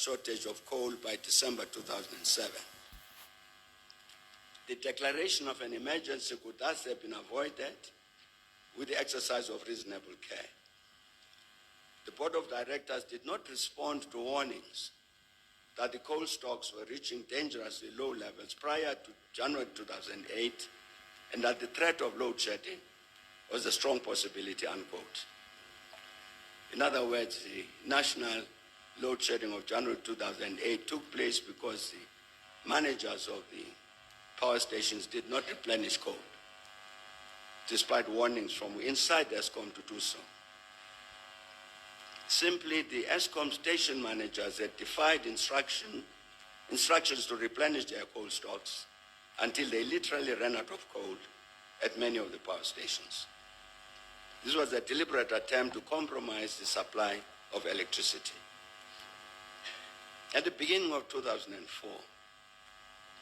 shortage of coal by December 2007. The declaration of an emergency could thus have been avoided with the exercise of reasonable care. The Board of Directors did not respond to warnings that the coal stocks were reaching dangerously low levels prior to January 2008 and that the threat of load shedding was a strong possibility, unquote. In other words, the national load shedding of January 2008 took place because the managers of the power stations did not replenish coal, despite warnings from inside Eskom to do so. Simply, the Eskom station managers had defied instructions to replenish their coal stocks until they literally ran out of coal at many of the power stations. This was a deliberate attempt to compromise the supply of electricity. At the beginning of 2004,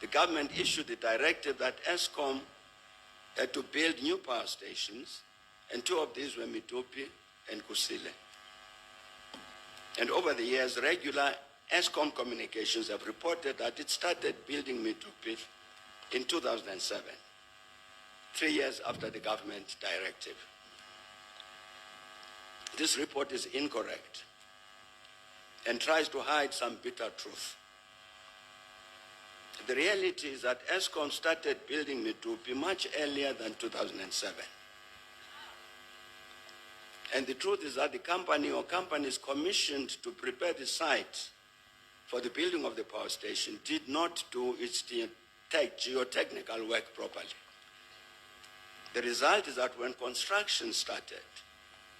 the government issued the directive that Eskom had to build new power stations, and two of these were Medupi and Kusile. And over the years, regular Eskom communications have reported that it started building Medupi in 2007, 3 years after the government directive. This report is incorrect and tries to hide some bitter truth. The reality is that Eskom started building Medupi much earlier than 2007. And the truth is that the company or companies commissioned to prepare the site for the building of the power station did not do its geotechnical work properly. The result is that when construction started,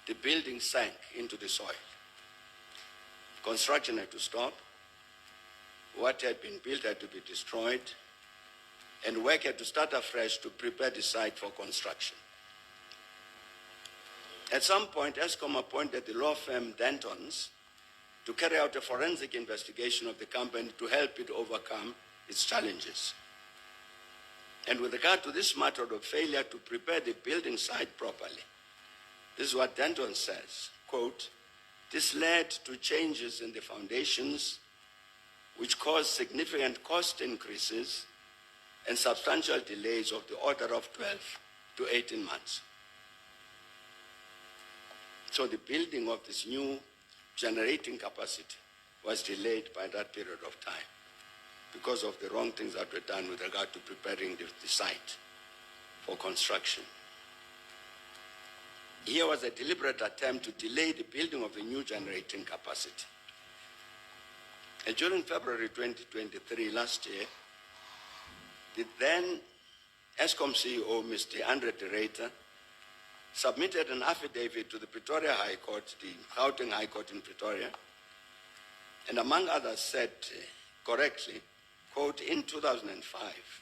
the building sank into the soil. Construction had to stop. What had been built had to be destroyed, and work had to start afresh to prepare the site for construction. At some point, Eskom appointed the law firm Dentons to carry out a forensic investigation of the company to help it overcome its challenges. And with regard to this matter of failure to prepare the building site properly, this is what Denton says, quote, "This led to changes in the foundations which caused significant cost increases and substantial delays of the order of 12 to 18 months. So the building of this new generating capacity was delayed by that period of time because of the wrong things that were done with regard to preparing the site for construction. Here was a deliberate attempt to delay the building of the new generating capacity. And during February 2023, last year, the then Eskom CEO, Mr. Andre de Ruyter, submitted an affidavit to the Pretoria High Court, the Gauteng High Court in Pretoria, and among others said correctly, quote, "In 2005,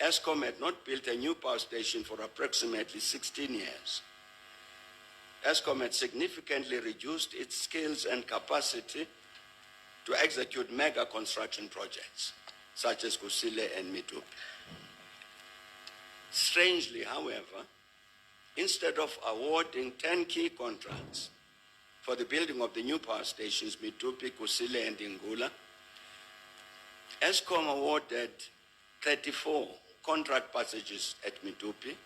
Eskom had not built a new power station for approximately 16 years. Eskom had significantly reduced its skills and capacity to execute mega construction projects, such as Kusile and Medupi. Strangely, however, instead of awarding 10 key contracts for the building of the new power stations, Medupi, Kusile, and Ingula, Eskom awarded 34 contract passages at Medupi,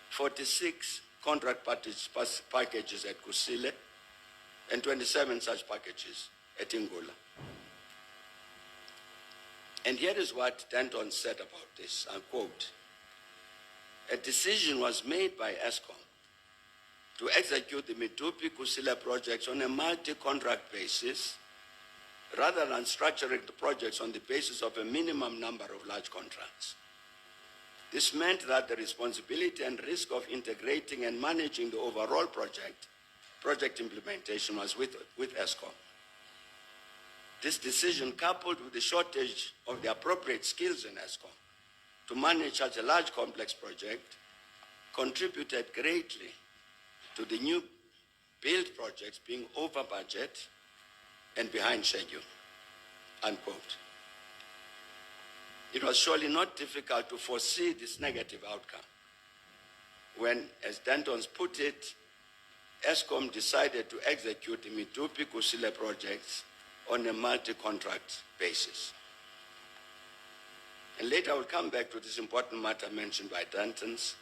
46 contract packages at Kusile, and 27 such packages at Ingula. And here is what Denton said about this, I quote, "A decision was made by Eskom to execute the Medupi-Kusile projects on a multi-contract basis rather than structuring the projects on the basis of a minimum number of large contracts. This meant that the responsibility and risk of integrating and managing the overall project implementation was with Eskom. This decision, coupled with the shortage of the appropriate skills in Eskom to manage such a large complex project, contributed greatly to the new build projects being over budget and behind schedule," unquote. It was surely not difficult to foresee this negative outcome when, as Dentons put it, Eskom decided to execute the Medupi-Kusile projects on a multi-contract basis. And later I will come back to this important matter mentioned by Dantons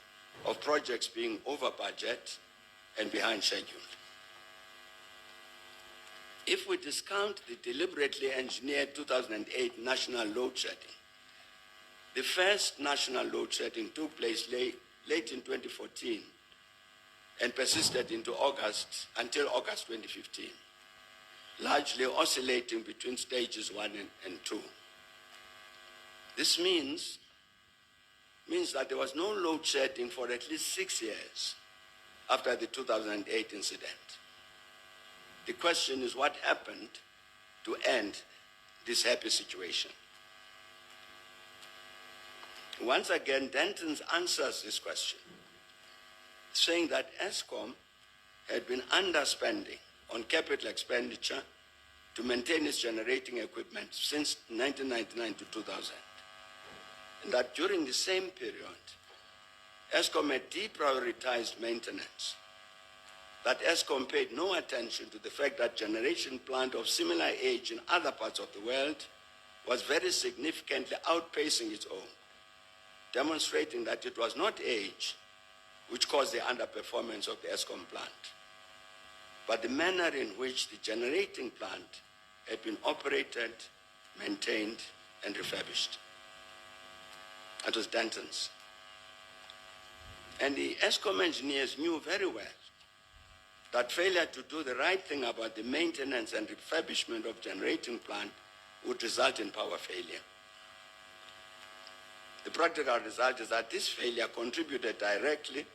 of projects being over budget and behind schedule. If we discount the deliberately engineered 2008 national load shedding, the first national load shedding took place late in 2014 and persisted until August 2015, largely oscillating between stages 1 and 2. This means that there was no load shedding for at least 6 years after the 2008 incident. The question is what happened to end this happy situation? Once again, Dantons answers this question, saying that ESCOM had been underspending on capital expenditure to maintain its generating equipment since 1999 to 2000. And that during the same period, ESCOM had deprioritized maintenance, that ESCOM paid no attention to the fact that generation plant of similar age in other parts of the world was very significantly outpacing its own, demonstrating that it was not age which caused the underperformance of the ESCOM plant, but the manner in which the generating plant had been operated, maintained, and refurbished. That was Dantons. And the ESCOM engineers knew very well that failure to do the right thing about the maintenance and refurbishment of generating plant would result in power failure. The practical result is that this failure contributed directly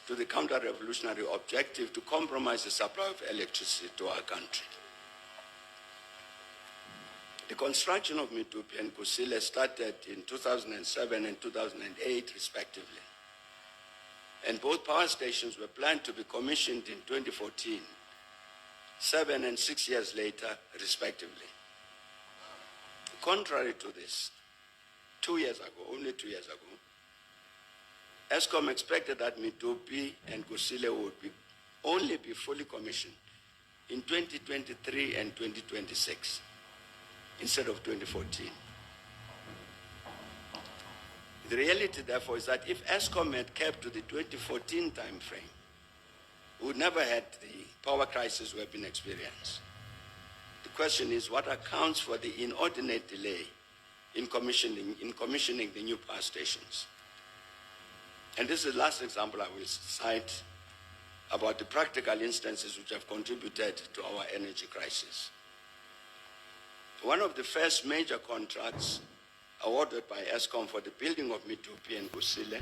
to the counter-revolutionary objective to compromise the supply of electricity to our country. The construction of Medupi and Kusile started in 2007 and 2008, respectively. And both power stations were planned to be commissioned in 2014, 7 and 6 years later, respectively. Contrary to this, 2 years ago, only 2 years ago, ESCOM expected that Medupi and Kusile would only be fully commissioned in 2023 and 2026 instead of 2014. The reality, therefore, is that if ESCOM had kept to the 2014 time frame, we would never had the power crisis we have been experiencing. The question is what accounts for the inordinate delay in commissioning the new power stations. And this is the last example I will cite about the practical instances which have contributed to our energy crisis. One of the first major contracts awarded by ESCOM for the building of Medupi and Kusile